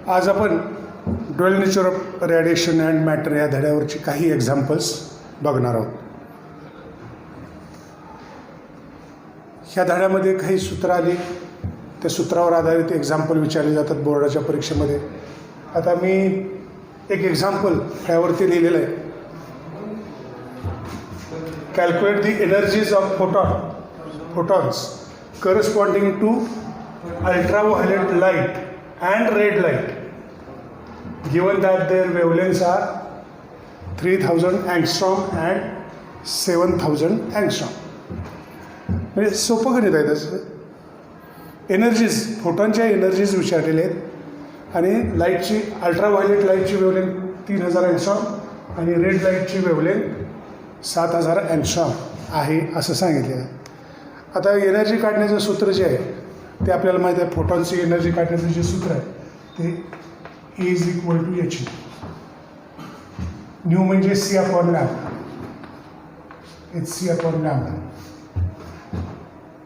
आज आपण dual nature of radiation and matter या धड्यावरची काही एक्झाम्पल्स बघणार आहोत. ह्या धड्यामध्ये काही सूत्र आली, त्या सूत्रावर आधारित एक्झाम्पल विचारले जातात बोर्डाच्या परीक्षेमध्ये. आता मी एक एक्झाम्पल ह्यावरती लिहिलेलं आहे. Calculate the energies of photons corresponding to ultraviolet light and red light given that their wavelengths are 3000 angstrom and 7000 angstrom. म्हणजे सोपं गणित आहे तसं. एनर्जीज, फोटॉनच्या एनर्जीज विचारलेले आहेत आणि लाईटची, अल्ट्राव्हायलेट लाईटची वेवलेंथ 3000 अँगस्ट्रॉम आणि रेड लाईटची वेवलेंथ 7000 अँगस्ट्रॉम आहे असं सांगितलेलं आहे. आता एनर्जी काढण्याचं सूत्र जे आहे ते आपल्याला माहीत आहे. फोटॉनची एनर्जी काढण्याचं जे सूत्र आहे ते E is equal to H. Nu म्हणजे C upon lambda, H C upon lambda.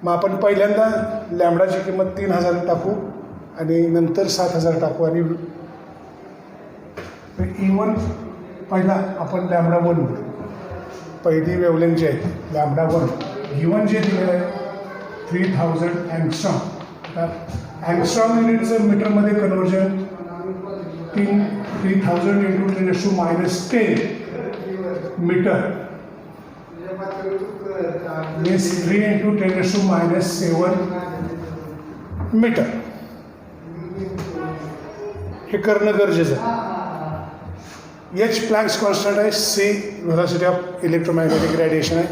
मग आपण पहिल्यांदा लॅम्बडाची किंमत 3000 टाकू आणि नंतर 7000 टाकू आणि E1 पहिला आपण लॅम्बडा 1 पहिली वेवलेंथ जी आहे लॅम्बडा 1 E1 जे दिलेलं आहे 3000 अँगस्ट्रॉम. अँगस्ट्रॉम युनिटचं मीटरमध्ये conversion 3000 into 10⁻10 metre means 3 into 10⁻7 metre. हे करणं गरजेचं आहे. एच प्लँक्स कॉन्स्टंट आहे, C velocity of electromagnetic radiation आहे.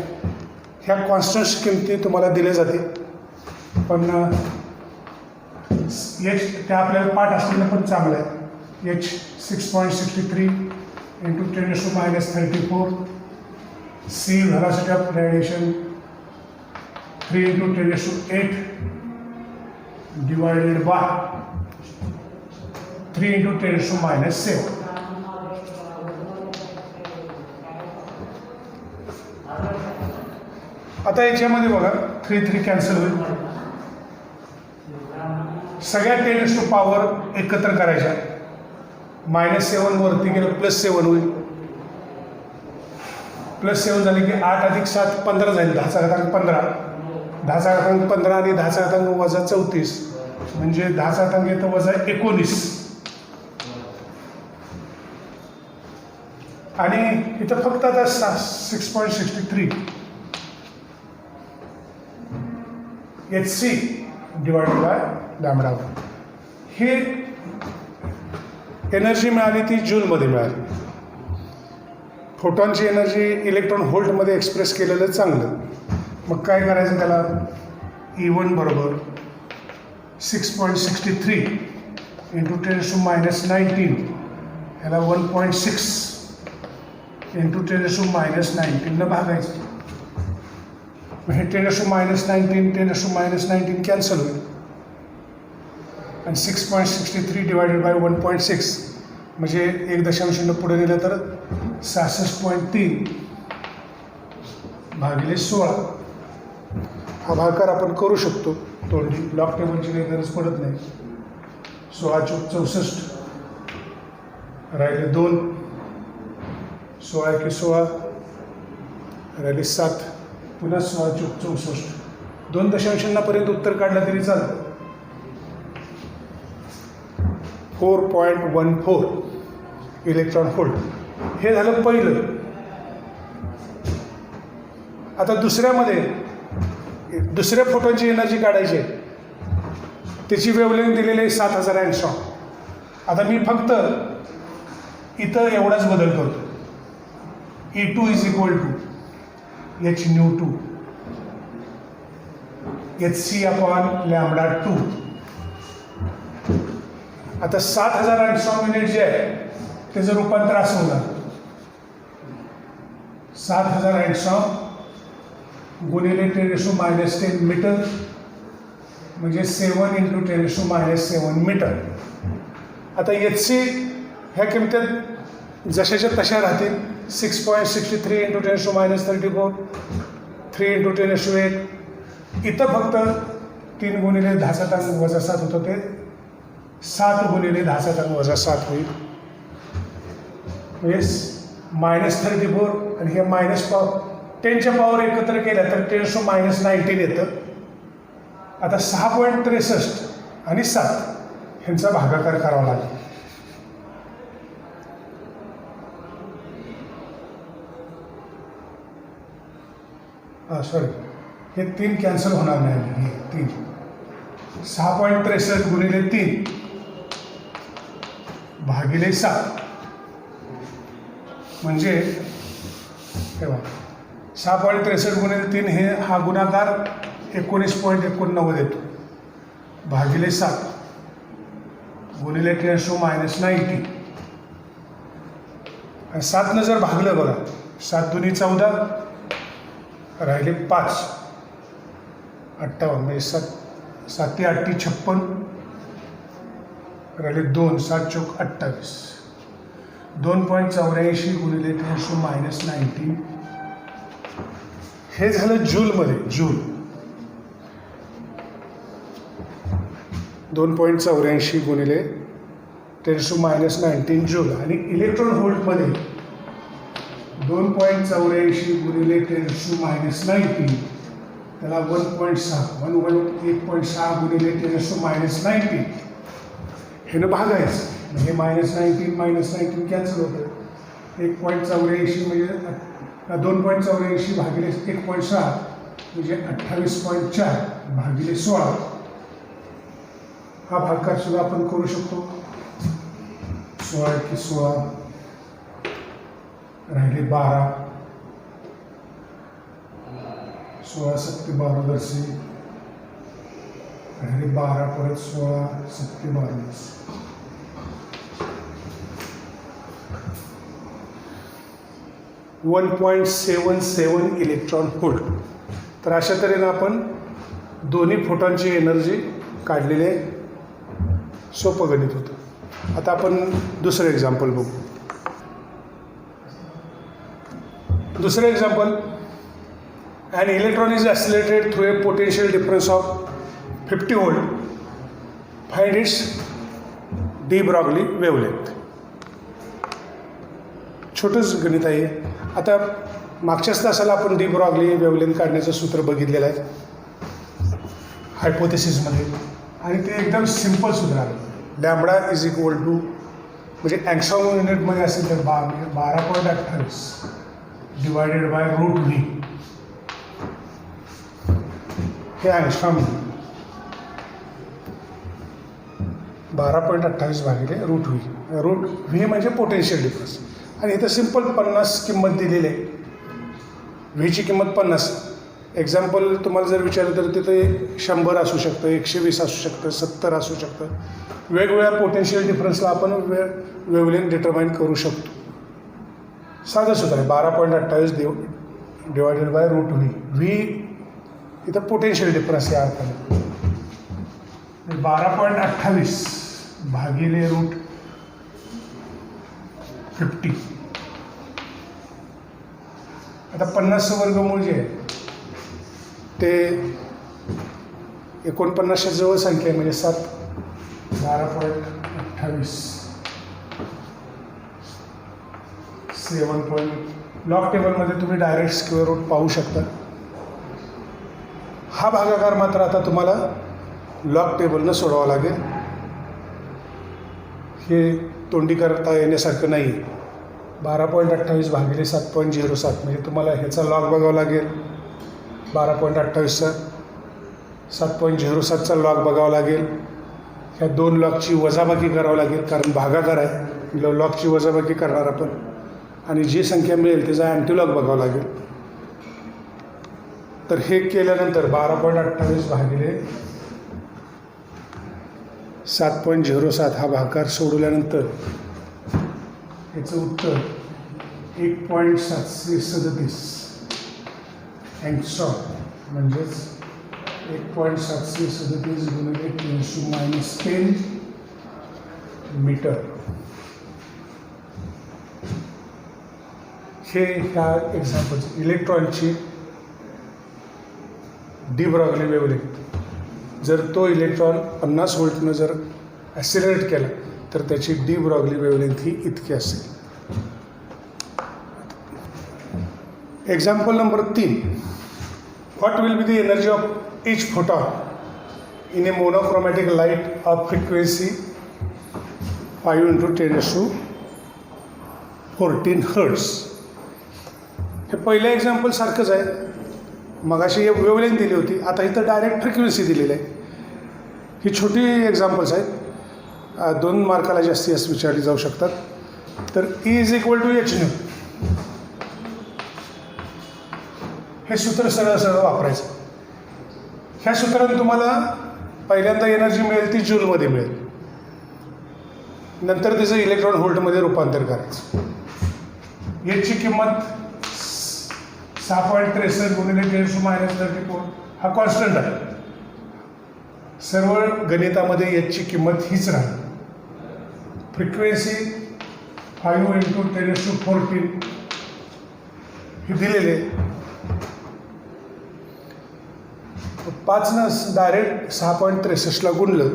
ह्या कॉन्स्टंट्स किमती तुम्हाला दिल्या जाते, पण एच त्या आपल्याला पाठ असलेलं पण चांगलं आहे. H 6.63 into 10⁻34, C velocity of radiation 3 into 10⁸ divided by 3 into 10⁻7. आता याच्यामध्ये बघा 3 कॅन्सल होईल. सगळ्या 10⁻⁻ एकत्र करायच्या. -7 वरती गेलं +7 होईल. +7 झाले की 8 अधिक 7 15 जाईल. 10⁻15 10⁻15 आणि 10⁻34 म्हणजे 10⁻ येतं -19. आणि इथं फक्त आता 6.63 H C divided by lambda 1. ही एनर्जी मिळाली ती जूलमध्ये मिळाली. फोटॉनची एनर्जी इलेक्ट्रॉन व्होल्टमध्ये एक्सप्रेस केलेलं चांगलं. मग काय करायचं त्याला? E1 बरोबर 6.63 इंटू 10⁻19 याला 1.6 इंटू 10⁻19 भागायचं. हे 10⁻19 10⁻19 कॅन्सल होईल आणि 6.63 डिवायडेड बाय 1.6 म्हणजे 1.0 पुढे नेलं तर 66.3 भागिले 16. हा भागाकार आपण करू शकतो तोंडी. ब्लॉक टेबलची काही गरज पडत नाही. 16×64 राहिले 2, 16×16 राहिले 7, पुन्हा 16×64 2 पर्यंत उत्तर काढलं तरी चालतं. 4.14 इलेक्ट्रॉन व्होल्ट. हे झालं पहिलं. आता दुसऱ्यामध्ये दुसऱ्या फोटॉनची एनर्जी काढायची आहे. त्याची वेवलेंथ दिलेली आहे 7000 अँगस्ट्रॉम. आता मी फक्त इथं एवढाच बदल करतो. E2 is equal to H nu 2 H C upon lambda 2. आता 7000 अँगस्ट्रॉम युनिट जे आहे त्याचं रूपांतर असं होणार 7000 अँगस्ट्रॉम गुणिले 10⁻10 मीटर म्हणजे 7 इंटू 10⁻7 मीटर. आता एच सी ह्या किमतीत जशाच्या तशा राहतील. 6.63 इंटू 10⁻34 3 इंटू 10⁸. इथं फक्त 3 गुणिले 10⁻7 होतं ते 7 गुणिले 10⁻⁷ होईल. म्हणजे -34 आणि हे मायनस पावर 10च्या पॉवर एकत्र केल्या तर 10⁻⁹ येतं. आता 6.63 आणि 7 ह्यांचा भागाकार करावा लागेल. सॉरी, हे 3 कॅन्सल होणार नाही. हे 3 6.63 गुणिले 3 भागिले 7 म्हणजे तेव्हा 6.63 गुणिले 3 हे हा गुणाकार 19.89 येतो भागिले 7 गुणिले 10⁻⁹. आणि 7नं जर भागलं बघा, 7 दुनी 14 राहिले 5 58 म्हणजे 7 × 8 = 56 राहिले 2 7 × 28 2.84 गुणिले 10⁻⁹. हे झालं जूलमध्ये. जूल 2.84 गुणिले 10⁻⁹ जूल. आणि इलेक्ट्रॉन व्होल्टमध्ये 2.84 गुणिले 10⁻⁹ त्याला 1.6 गुणिले 10⁻⁹ हे भागायचं. म्हणजे -19 कॅन्सल होतं. 1.84 म्हणजे 2.84 भागिले 1.6 म्हणजे 28.4 भागिले 16. हा भागाकार सुद्धा आपण करू शकतो. 16 × 16 राहिले 12 16 × 7 = 12 राहिले 12 परत 16 × 7 = 12. 1.77 इलेक्ट्रॉन व्होल्ट. तर अशा तऱ्हेनं आपण दोन्ही फोटॉनची एनर्जी काढलेले सोपं गणित होतं. आता आपण दुसरं एक्झाम्पल बघू. दुसरं example, an electron is accelerated through a potential difference of 50 volt. Find its de Broglie wavelength. छोटंच गणित आहे. आता मागच्याच तासाला आपण de Broglie wavelength काढण्याचं सूत्र बघितलेलं आहे हायपोथेसिसमध्ये, आणि ते एकदम सिम्पल सूत्र आहे. लॅम्बडा = म्हणजे अँगस्ट्रॉम युनिटमध्ये असेल तर 12.28 डिवायडेड बाय √v. हे अँगस्ट्रॉम 12.28 भागिले √v. √v म्हणजे पोटेन्शियल डिफरन्स. आणि इथं सिम्पल 50 किंमत दिलेली आहे. व्हीची किंमत 50. एक्झाम्पल तुम्हाला जर विचारलं तर तिथे 100 असू शकतं, 120 असू शकतं, 70 असू शकतं. वेगवेगळ्या पोटेन्शियल डिफरन्सला आपण वेवलेंथ डिटरमाइन करू शकतो. साधं सुद्धा आहे. 12.28 डिवायडेड बाय √v. व्ही इथं पोटेन्शियल डिफरन्स या अर्थाने 12.28 भागिले √50. आता 50चं वर्गमूळ जे आहे ते 49च्या जवळ संख्या आहे, म्हणजे 7 12.28 7. लॉग टेबलमध्ये तुम्ही डायरेक्ट स्क्वेअर रूट पाहू शकता. हा भागाकार मात्र आता तुम्हाला लॉग टेबलनं सोडवावं लागेल. हे तोंडी करता येण्यासारखं नाही. 12.28 भागिले 7.07 म्हणजे तुम्हाला ह्याचा लॉग बघावा लागेल. 12.28चा 7.07चा लॉग बघावा लागेल. ह्या 2 लॉगची वजाबाकी करावं लागेल, कारण भागाकार आहे. लॉगची वजाबाकी करणार आपण, आणि जी संख्या मिळेल त्याचा अँटीलॉग बघावं लागेल. तर हे केल्यानंतर 12.28 भागिले 7.07 हा भागाकार सोडवल्यानंतर याचं उत्तर 1.737 अँगस्ट्रॉम, म्हणजेच 1.737 गुणिले 10⁻⁻10 मीटर. हे ह्या एक्झाम्पलचे इलेक्ट्रॉनची डी ब्रॉग्ली वेव्हलेंथ. जर तो इलेक्ट्रॉन 50 व्होल्टनं जर ॲसिलरेट केला तर त्याची डी ब्रॉगली वेव्हलेंथ ही इतकी असेल. Example number 3. What will be the energy of each photon in a monochromatic light of frequency 5 × 10⁻14 Hz. हे पहिलं एक्झाम्पल सारखंच आहे. मगाशी एक वेव्हलेंथ दिली होती, आता इथं डायरेक्ट फ्रिक्वेन्सी दिलेली आहे. ही छोटी एक्झाम्पल्स आहेत, 2 मार्काला जास्त विचारली जाऊ शकतात. तर E = hν. हे सूत्र सरळ सरळ वापरायचं. ह्या सूत्राने तुम्हाला पहिल्यांदा एनर्जी मिळेल ती जूलमध्ये मिळेल, नंतर त्याचं इलेक्ट्रॉन व्होल्टमध्ये रूपांतर करायचं. याची किंमत 6.63 × 10⁻34 हा कॉन्स्टंट आहे. सर्व गणितामध्ये याची किंमत हीच राहील. फ्रिक्वेन्सी 5 × 10⁻14 हे दिलेले. 5 डायरेक्ट 6.63ला गुणलं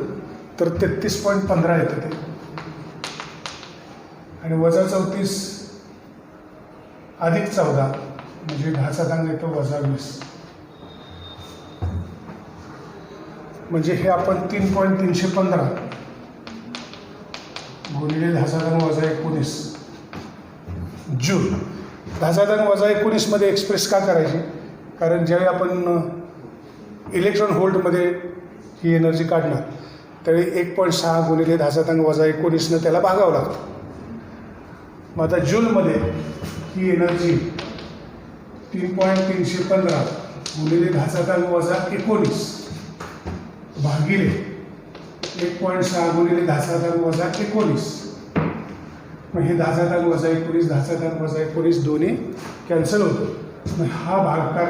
तर 33.15 येतं ते, आणि -34 + 14 म्हणजे 10 येतो -20. म्हणजे हे आपण 3.315 गुणिले 10 - 19 जूल. 10 - 19 मध्ये एक्सप्रेस का करायची? कारण ज्यावेळी आपण इलेक्ट्रॉन व्होल्टमध्ये ही एनर्जी काढणार त्यावेळी 1.6 गुणिले 10 - 19 त्याला भागावं लागतं. मग आता जूलमध्ये ही एनर्जी 3.315 गुणिले 10 - 19 भागिले 1.6 गुणिले 10 - 19. मग हे 10 - 19 10 - 19 दोन्ही कॅन्सल होतं. मग हा भागाकार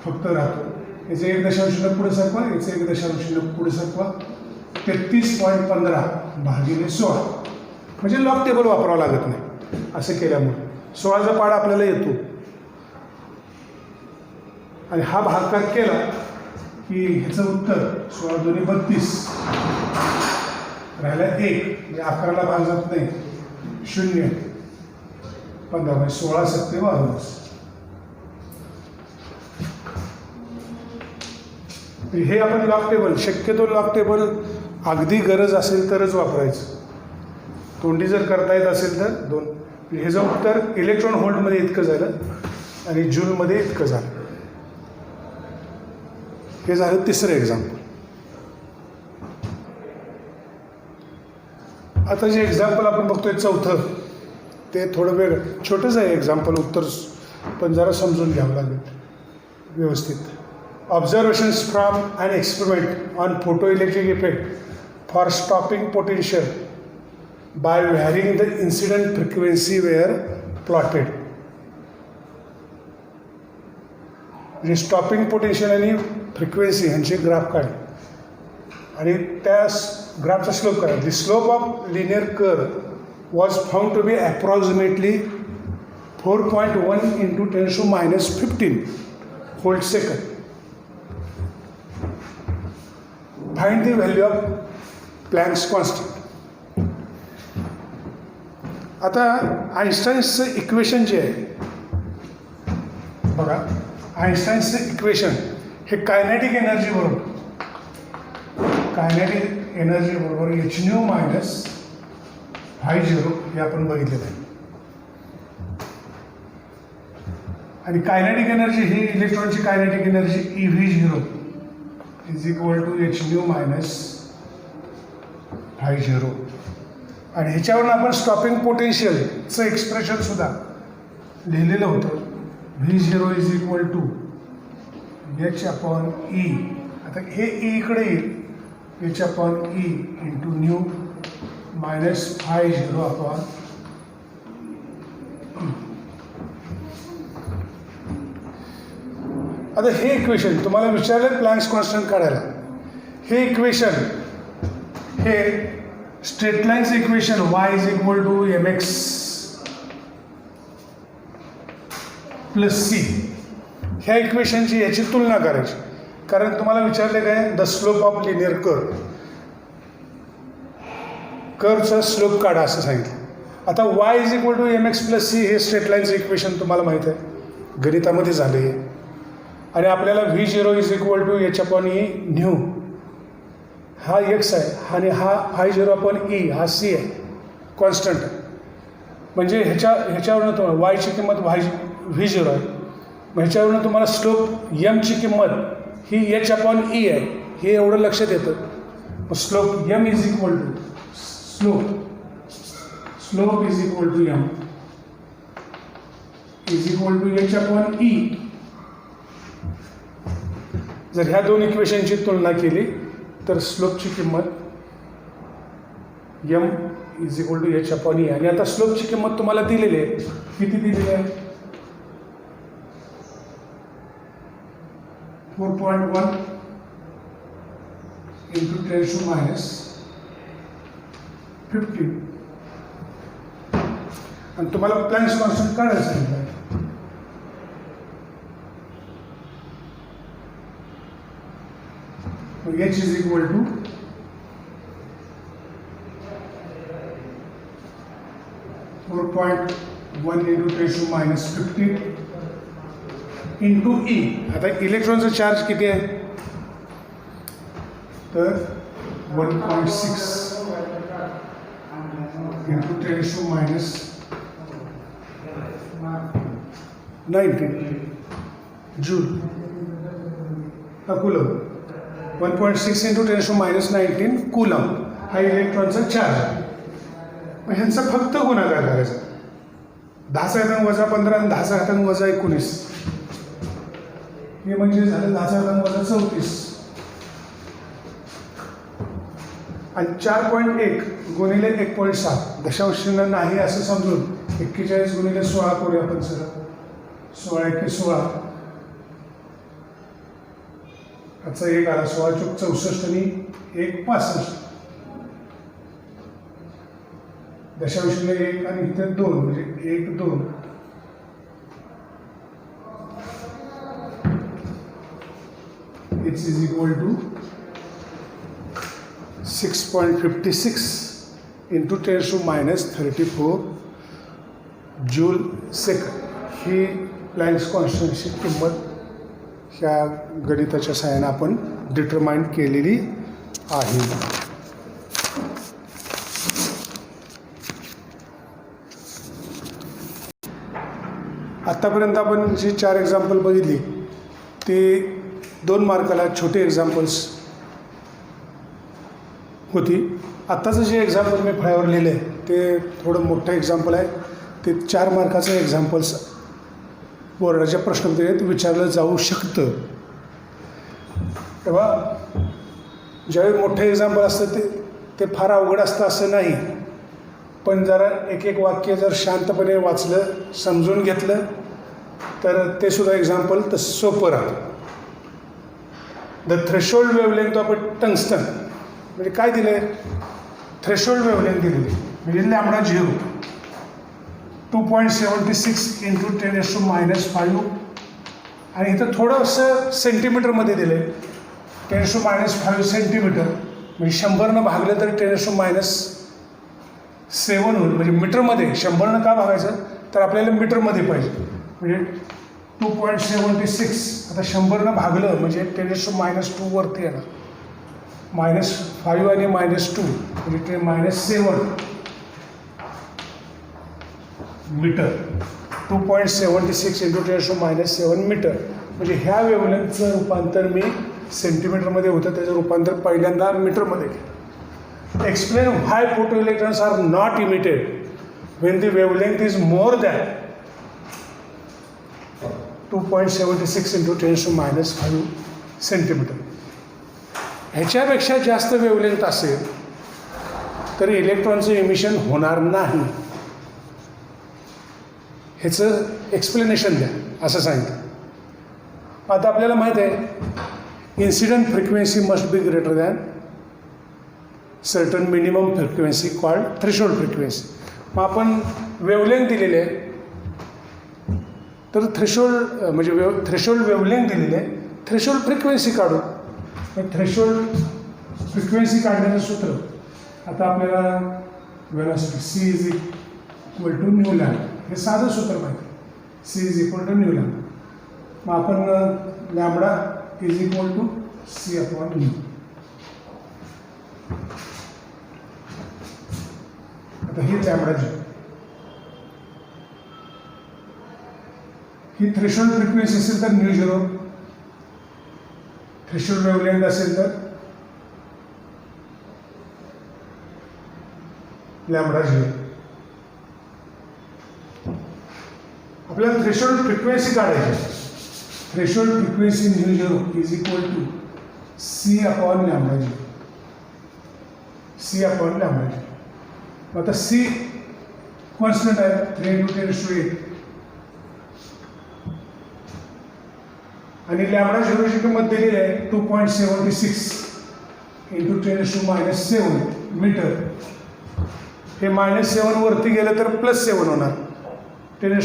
फक्त राहतो. याचे 1.0 पुढे सरकवा, याचे 1.0 पुढे सरकवा. 33.15 भागिले 16 म्हणजे लॉग टेबल वापरावं लागत नाही. असं केल्यामुळे 16चा पाढा आपल्याला येतो, आणि हा भागाकार केला की ह्याचं उत्तर 16 × 2 = 32 राहिला 1 म्हणजे 11ला भाग जात नाही. 0 15 म्हणजे 16 × 7 = 22. हे आपण लॉग टेबल, शक्यतो लॉग टेबल अगदी गरज असेल तरच वापरायचं. तोंडी जर करता येत असेल तर 2. ह्याचं उत्तर इलेक्ट्रॉन व्होल्टमध्ये इतकं झालं आणि जूलमध्ये इतकं झालं. हे झालं तिसरं एक्झाम्पल. आता जे एक्झाम्पल आपण बघतोय चौथं, ते थोडं वेगळं, छोटंच आहे एक्झाम्पल, उत्तर पण जरा समजून घ्यावं लागेल व्यवस्थित. Observations from an experiment on photoelectric effect for stopping potential by varying the incident frequency were plotted. म्हणजे स्टॉपिंग पोटेन्शियल आणि फ्रिक्वेन्सी ह्यांचे ग्राफ काढले आणि त्या ग्राफचा स्लोप काढला. The slope of linear curve was found to be approximately 4.1 × 10⁻15 volt second. Find the value of Planck's constant. आता आइन्स्टाईन्सचं इक्वेशन जे आहे बघा, आइन्स्टाईन्सचं इक्वेशन हे कायनेटिक एनर्जी बरोबर hν - φ0 हे आपण बघितलेलं आहे. आणि कायनेटिक एनर्जी ही इलेक्ट्रॉनची कायनेटिक एनर्जी eV0 = hν - φ0. आणि ह्याच्यावरून आपण स्टॉपिंग पोटेन्शियलचं एक्सप्रेशन सुद्धा लिहिलेलं होतं. V0 = h/e. आता हे E इकडे येईल, h/e × ν - φ0/e. आता हे इक्वेशन तुम्हाला विचारलं प्लँक्स कॉन्स्टंट काढायला. हे इक्वेशन हे straight लाईनचं equation y = mx + c ह्या इक्वेशनची याची तुलना करायची. कारण तुम्हाला विचारले काय, the slope of linear curve. कर्वचा स्लोप काढा असं सांगितलं. आता y is equal to mx+c हे स्ट्रेट लाईनचं इक्वेशन तुम्हाला माहीत आहे, गणितामध्ये झालं आहे. आणि आपल्याला v0 is equal to h/e nu हा x आहे आणि हा φ0/e हा c आहे, कॉन्स्टंट आहे. म्हणजे ह्याच्यावरून तुम्हाला y ची किंमत v0 आहे. मग ह्याच्यावरून तुम्हाला स्लोप m ची किंमत ही h/e आहे, हे एवढं लक्षात येतं. मग slope m is equal to slope is equal to m is equal to h/e. जर ह्या दोन इक्वेशनची तुलना केली तर स्लोपची किंमत m is equal to h/e. आणि आता स्लोपची किंमत तुम्हाला दिलेली आहे, किती दिलेली आहे? 4.1 into 10 to minus 15. आणि तुम्हाला प्लॅंक्स कॉन्स्टंट काढायला सांगितलं. h is equal to 4.1 into 10 to minus 15 into e. आता इलेक्ट्रॉनचा चार्ज किती आहे? तर 1.6 into 10 to minus 19 joule coulomb. 1.6 into 10 to minus 19 coulomb हा इलेक्ट्रॉनचा चार्ज. मग ह्यांचा फक्त गुणाकार करायचा. 10 वजा 15 आणि 10 वजा 19 हे म्हणजे झालं 10 वजा 34. आणि 4.1 गुणिले 1.7 दशांश नाही असं समजून 41 गुणिले 16 करूया आपण सर. 16 याचा 1 आला, 16 चोक 64 आणि 1 65 दशांश 1 आणि इथे 2 म्हणजे 1 2. H is equal to 6.56 into 10 to minus 34 joule second. He Planck's कॉन्स्टंटची किंमत ह्या गणिताच्या सहाय्याने आपण डिटरमाइन केलेली आहे. आत्तापर्यंत आपण जी 4 एक्झाम्पल बघितली ते 2 मार्काला छोटे एक्झाम्पल्स होती. आत्ताचं जे एक्झाम्पल मी फळ्यावर लिहिलं आहे ते थोडं मोठं एक्झाम्पल आहे. ते 4 मार्काचं एक्झाम्पल्स बोर्डाच्या प्रश्नपत्रिकेत विचारलं जाऊ शकतं. तेव्हा ज्यावेळी मोठे एक्झाम्पल असतं ते फार अवघड असतं असं नाही, पण जरा एक एक वाक्य जर शांतपणे वाचलं, समजून घेतलं तर ते सुद्धा एक्झाम्पल तसं सोपं राहतं. The threshold wavelength of a tungsten म्हणजे काय दिलं आहे? थ्रेशोल्ड वेवलेंथ दिलेली म्हणजे λ0 2.76 into 10 to minus 5 आणि इथं थोडंसं सेंटीमीटरमध्ये दिलं आहे. 10 to minus 5 सेंटीमीटर म्हणजे 100 भागलं तर 10 to minus 7 होईल. म्हणजे मीटरमध्ये 100 का भागायचं तर आपल्याला मीटरमध्ये पाहिजे. म्हणजे 2.76 आता 100 भागलं म्हणजे 10 to minus 2 वरती येणार. -5 आणि -2 म्हणजे ते -7 metre. 2.76 into 10 to minus 7 metre. म्हणजे ह्या वेवलेंथचं रूपांतर मी सेंटीमीटरमध्ये होतं, त्याचं रूपांतर पहिल्यांदा मीटरमध्ये केलं. Explain why photo electrons are not emitted when the wavelength is more than 2.76 into 10 to minus 5 centimetre. ह्याच्यापेक्षा जास्त वेवलेंथ असेल तर इलेक्ट्रॉनचं इमिशन होणार नाही. ह्याचं एक्सप्लेनेशन द्या असं सांगितलं. आता आपल्याला माहीत आहे incident frequency must be greater than certain minimum frequency called threshold frequency. मग आपण वेवलेंथ दिलेले आहे तर थ्रेशोल्ड म्हणजे थ्रेशोल्ड वेवलेंथ दिलेले आहे, थ्रेशोल्ड फ्रिक्वेन्सी काढू. थ्रेशोल्ड फ्रिक्वेन्सी काढण्याचं सूत्र आता आपल्याला velocity C is equal to nu lambda. हे साधं सूत्र माहिती आहे, C is equal to nu lambda. मग आपण lambda is equal to C upon nu. आता ही लॅम्बडा जी ही थ्रेशोल्ड फ्रिक्वेन्सी असेल तर न्यू झिरो, थ्रेशोल्ड वेव्हलेंथ असेल तर लॅम्बडा झिरो. आपल्याला थ्रेशोल्ड फ्रिक्वेन्सी काढायची. Threshold frequency nu zero is equal to C upon lambda zero. C upon lambda zero. आता सी कॉन्स्टंट आहे 3 × 10⁸ आणि लॅम्बडा झिरोची किंमत दिलेली आहे 2.76 × 10⁻⁷ मीटर. हे -7 वरती गेलं तर +7 होणार. 10⁸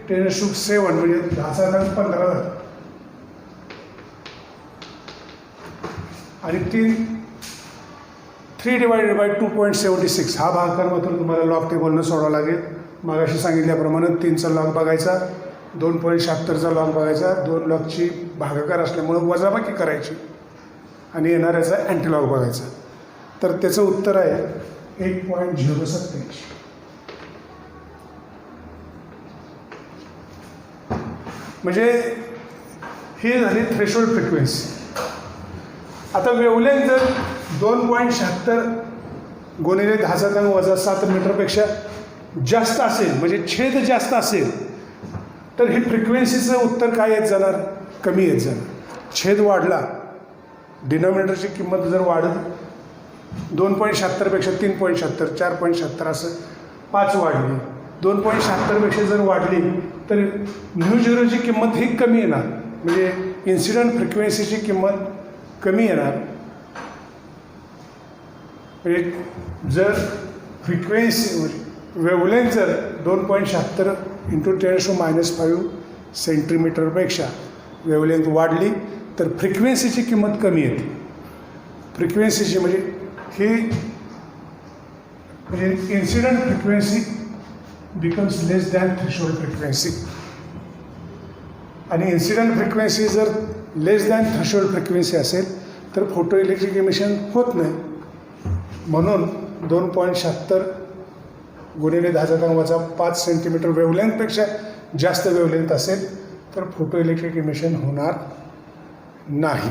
10⁷ म्हणजे 10⁻15 आणि 3/2.76 हा भागाकार मात्र तुम्हाला लॉग टेबलनं सोडावा लागेल. मागाशी सांगितल्याप्रमाणे 3चा लॉग बघायचा, 2.76चा लॉग बघायचा, 2 लॉगची भागाकार असल्यामुळं वजाबाकी करायची आणि येणाऱ्याचा अँटीलॉग बघायचा. तर त्याचं उत्तर आहे 1.087. म्हणजे ही झाली थ्रेशोल्ड फ्रिक्वेन्सी. आता वेव्हलेंथ जर 2.76 गुणिले 10⁻⁷ मीटरपेक्षा जास्त असेल, म्हणजे छेद जास्त असेल, तर ही फ्रिक्वेन्सीचं उत्तर काय येत जाणार? कमी येत जाणार. छेद वाढला, डिनॉमिनेटरची किंमत जर वाढत 2.76 पेक्षा 3.76 4.76 असं 5 वाढली, 2.76 पेक्षा जर वाढली तर न्यू झिरोची किंमत ही कमी येणार, म्हणजे इन्सिडंट फ्रिक्वेन्सीची किंमत कमी येणार. म्हणजे जर फ्रिक्वेन्सी वेव्हलेंथ जर 2.76 × 10⁻⁵ सेंटीमीटरपेक्षा वेव्हलेंथ वाढली तर फ्रिक्वेन्सीची किंमत कमी येते. फ्रिक्वेन्सीची म्हणजे इन्सिडंट फ्रिक्वेन्सी बिकम्स लेस दॅन थ्रेशोल्ड फ्रिक्वेन्सी. आणि इन्सिडंट फ्रिक्वेन्सी जर लेस दॅन थ्रेशोल्ड फ्रिक्वेन्सी असेल तर फोटो इलेक्ट्रिक इमिशन होत नाही. म्हणून 2.76 गुणिले 10⁻⁵ सेंटीमीटर वेव्हलेंथपेक्षा जास्त वेव्हलेंथ असेल तर फोटो इलेक्ट्रिक इमिशन होणार नाही.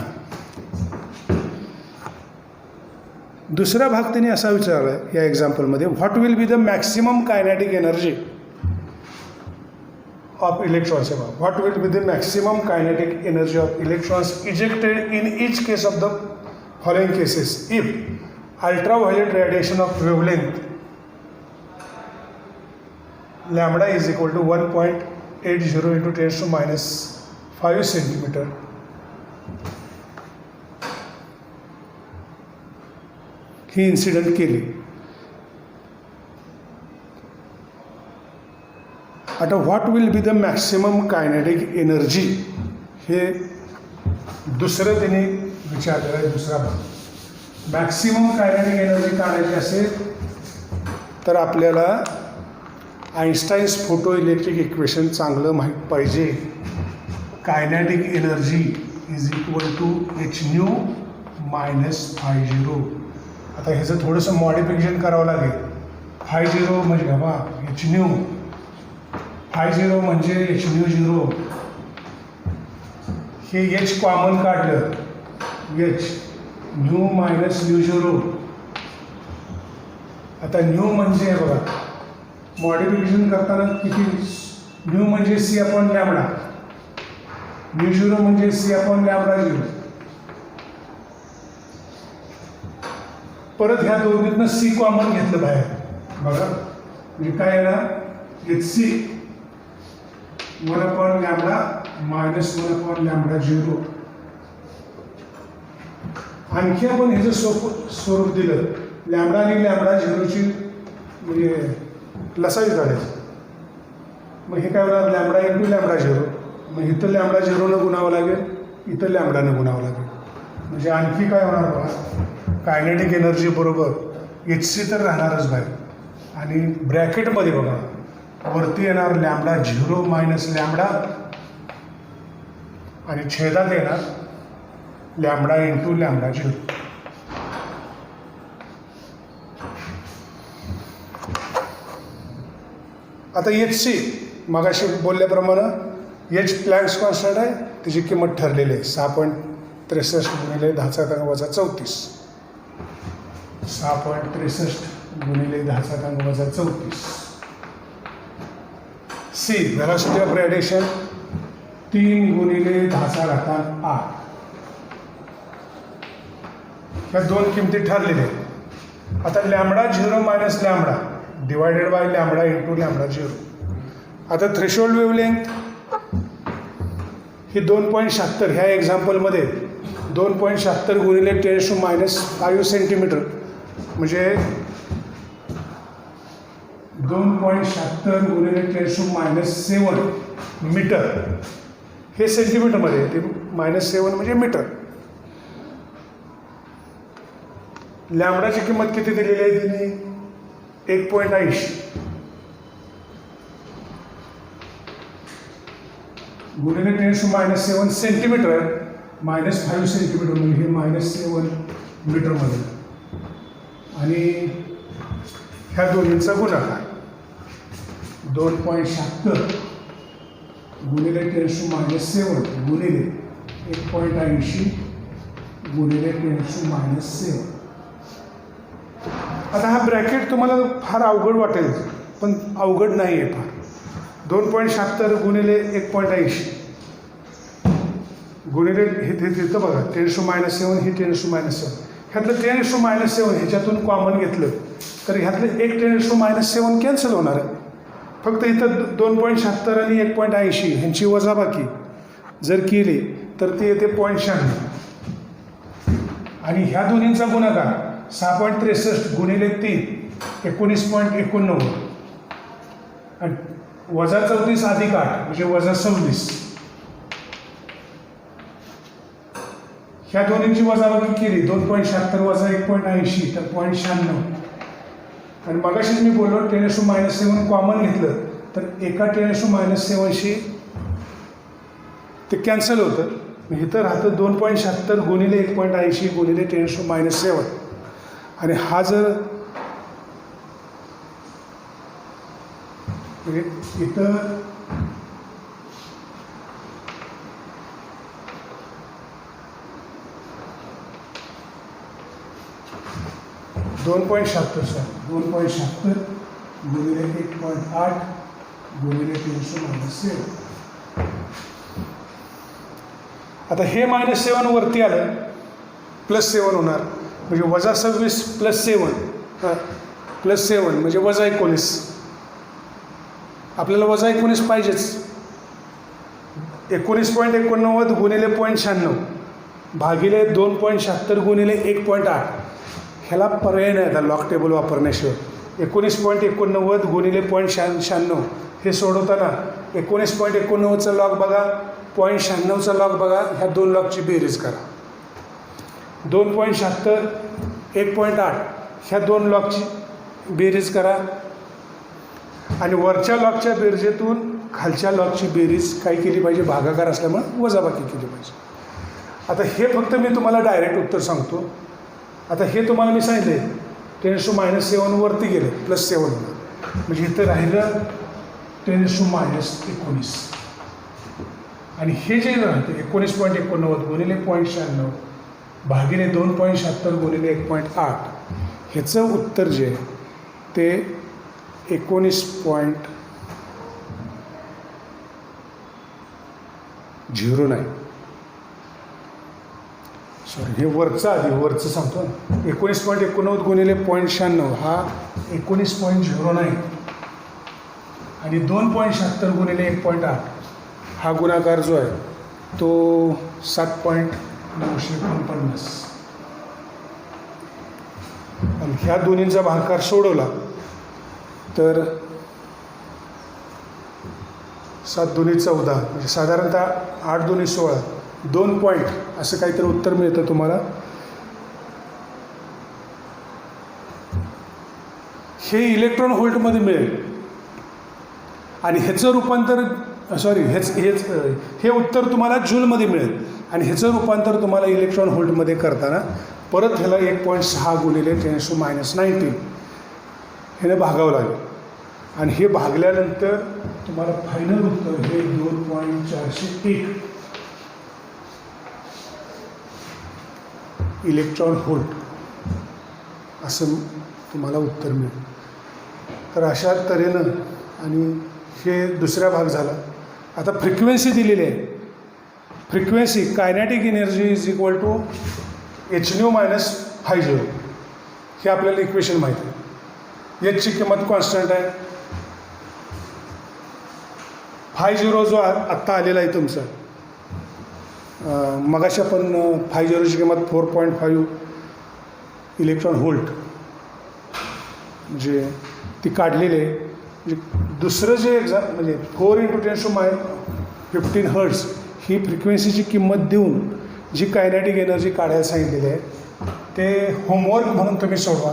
दुसरा भाग त्यांनी असा विचारला या एक्झाम्पलमध्ये, what will be the maximum kinetic energy of electrons. What will be the maximum kinetic energy of electrons ejected in each case of the following cases if ultraviolet radiation of wavelength lambda is equal to 1.80 × 10⁻⁵ centimetre. ही incident केली. आता what will be the maximum kinetic energy हे दुसरं त्यांनी विचारलेलं आहे. दुसरा भाग, मॅक्सिमम कायनेटिक एनर्जी काढायची असेल तर आपल्याला आइन्स्टाईन्स फोटो इलेक्ट्रिक इक्वेशन चांगलं माहीत पाहिजे. Kinetic energy is equal to hν -φ0. आता ह्याचं थोडंसं मॉडिफिकेशन करावं लागेल. φ0 म्हणजे बाबा hν, φ0 म्हणजे hν0. हे h कॉमन काढलं, h ν -μ0. आता न्यू म्हणजे बघा मॉडिफिकेशन करताना किती, न्यू म्हणजे c/λ, μ0 म्हणजे c/λ0. परत ह्या दोन्हीतनं सी कॉमन घेतलं बाहेर बघा, म्हणजे काय येणार, hc 1/λ -1/λ0. आणखी आपण ह्याचं स्वरूप दिलं, लॅम्बडा आणि λ0ची म्हणजे लसावी काढायची. मग हे काय होणार, लॅम्बडा × λ0. मग इथं λ0 गुणावं लागेल, इथं लॅम्बडानं गुणावं लागेल. म्हणजे आणखी काय होणार बघा, कायनेटिक एनर्जी बरोबर hc तर राहणारच बाहेर. आणि ब्रॅकेटमध्ये बघा वरती येणार लॅम्बडा 0 मायनस लॅम्बडा आणि छेदात येणार लॅम्बडा इंटू लॅम्बडा 0. आता HC मगाशी बोलल्याप्रमाणे H प्लँक्स कॉन्स्टंट आहे, त्याची किंमत ठरलेली आहे 6.63 गुणिले 10⁻34. 6.63 गुणिले 10⁻34. C व्हेलॉसिटी ऑफ रेडिएशन 3 गुणिले 10⁸. ह्या दोन किमती ठरलेल्या आहेत. आता lambda 0 minus lambda divided by lambda into lambda 0. आता थ्रेशोल्ड वेवलेंथ ही 2.76 ह्या एक्झाम्पलमध्ये 2.76 गुणिले 10⁻⁵ सेंटीमीटर म्हणजे 2.76 गुणिले 10⁻⁷ मीटर. हे सेंटीमीटरमध्ये ते -7 म्हणजे मीटर. लॅम्बडाची किंमत किती दिलेली आहे तिने 1.80 गुणिले 10⁻⁷ सेंटीमीटर -5 सेंटीमीटर म्हणजे हे -7 मीटरमध्ये. आणि ह्या दोन्हींचा गुणाकार 2.76 गुणिले 10⁻⁷ गुणिले 1.80 गुणिले 10⁻⁷. आता हा ब्रॅकेट तुम्हाला फार अवघड वाटेल, पण अवघड नाही आहे फार. 2.76 गुणिले 1.80 गुणिले हे तिथं बघा 10⁻⁷ ही 10⁻⁷. ह्यातलं 10⁻⁷ ह्याच्यातून कॉमन घेतलं तर ह्यातलं एक 10⁻⁷ कॅन्सल होणार आहे. फक्त इथं 2.76 आणि 1.80 ह्यांची वजाबाकी जर केली तर ते येते 0.96. आणि ह्या दोन्हींचा गुणाकार 6.63 गुणिले 3 19.89 आणि वजा 34 अधिक 8 म्हणजे वजा 26. ह्या दोन्हींची वजाबाकी केली 2.76 वजा 1.80 तर 0.96. आणि मगाशीच मी बोललो 10⁻⁷ कॉमन घेतलं तर एका 10⁻⁷ ते कॅन्सल होतं. इथं राहतं 2.76 गुणिले 1.80 गुणिले 10⁻⁷. आणि हा जर म्हणजे इथं 2.76 गुणिले 1.8 गुणिले 10⁻⁷. आता हे -7 वरती आलं +7 होणार म्हणजे वजा 26 + 7 म्हणजे वजा 19. आपल्याला वजा 19 पाहिजेच. 19.89 गुणिले 0.96 भागिले 2.76 गुणिले 1.8. ह्याला पर्याय नाही आता लॉग टेबल वापरण्याशिवाय. 19.89 गुणिले 0.96 हे सोडवताना 19.89चा लॉग बघा 0.96चा लॉग बघा, ह्या दोन लॉगची बेरीज करा. 2.76 1.8 ह्या दोन लॉगची बेरीज करा आणि वरच्या लॉगच्या बेरजेतून खालच्या लॉगची बेरीज काय केली पाहिजे, भागाकार असल्यामुळे वजाबाकी केली पाहिजे. आता हे फक्त मी तुम्हाला डायरेक्ट उत्तर सांगतो. आता हे तुम्हाला मी सांगितले 10⁻⁷ वरती गेले +7 म्हणजे इथं राहिलं 10⁻⁹. आणि हे जे राहतं 19.89 गुणिले 0.96 भागिले 2.76 गुणिले 1.8 ह्याचं उत्तर जे आहे ते 19.09. सॉरी हे वरचं सांगतो ना. 19.89 गुणिले 0.96 हा 19.09 आणि 2.76 गुणिले 1.8 हा गुणाकार जो आहे तो 7.949. आणि ह्या दोन्हींचा भागाकार सोडवला तर 7 दुनी 14 म्हणजे साधारणतः 8 दुनी 16 2 पॉईंट असं काहीतरी उत्तर मिळतं तुम्हाला. हे इलेक्ट्रॉन व्होल्टमध्ये मिळेल आणि ह्याचं रूपांतर हे उत्तर तुम्हाला जूलमध्ये मिळेल आणि ह्याचं रूपांतर तुम्हाला इलेक्ट्रॉन व्होल्टमध्ये करताना परत ह्याला 1.6 गुणिले 10⁻⁹ ह्याने भागावं लागेल आणि हे भागल्यानंतर तुम्हाला फायनल उत्तर हे 2.401 इलेक्ट्रॉन व्होल्ट असं तुम्हाला उत्तर मिळेल. तर अशा तऱ्हेनं आणि हे दुसरा भाग झाला. आता फ्रिक्वेन्सी दिलेली आहे. Frequency kinetic energy is equal to hν minus φ0 हे आपल्याला इक्वेशन माहिती आहे. एचची किंमत कॉन्स्टंट आहे. φ0 जो आत्ता आलेला आहे तुमचा मगाशी आपण φ0ची किंमत 4.5 इलेक्ट्रॉन व्होल्ट म्हणजे ती काढलेली आहे. म्हणजे दुसरं जे म्हणजे 4 × 10⁻15 हर्ट्झ ही फ्रिक्वेन्सीची किंमत देऊन जी कायनॅटिक एनर्जी काढायला सांगितलेली आहे ते होमवर्क म्हणून तुम्ही सोडवा.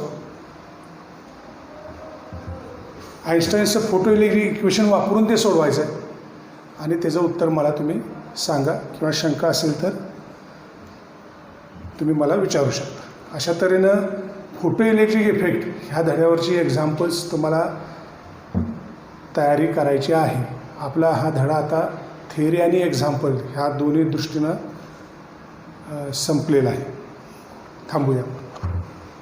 आईन्स्टाईनचं फोटो इलेक्ट्रिक इक्वेशन वापरून ते सोडवायचं आहे आणि त्याचं उत्तर मला तुम्ही सांगा किंवा शंका असेल तर तुम्ही मला विचारू शकता. अशा तऱ्हेनं फोटो इलेक्ट्रिक इफेक्ट ह्या धड्यावरची एक्झाम्पल्स तुम्हाला तयारी करायची आहे. आपला हा धडा आता थेअरी आणि एक्झाम्पल ह्या दोन्ही दृष्टीनं संपलेला आहे. थांबूया.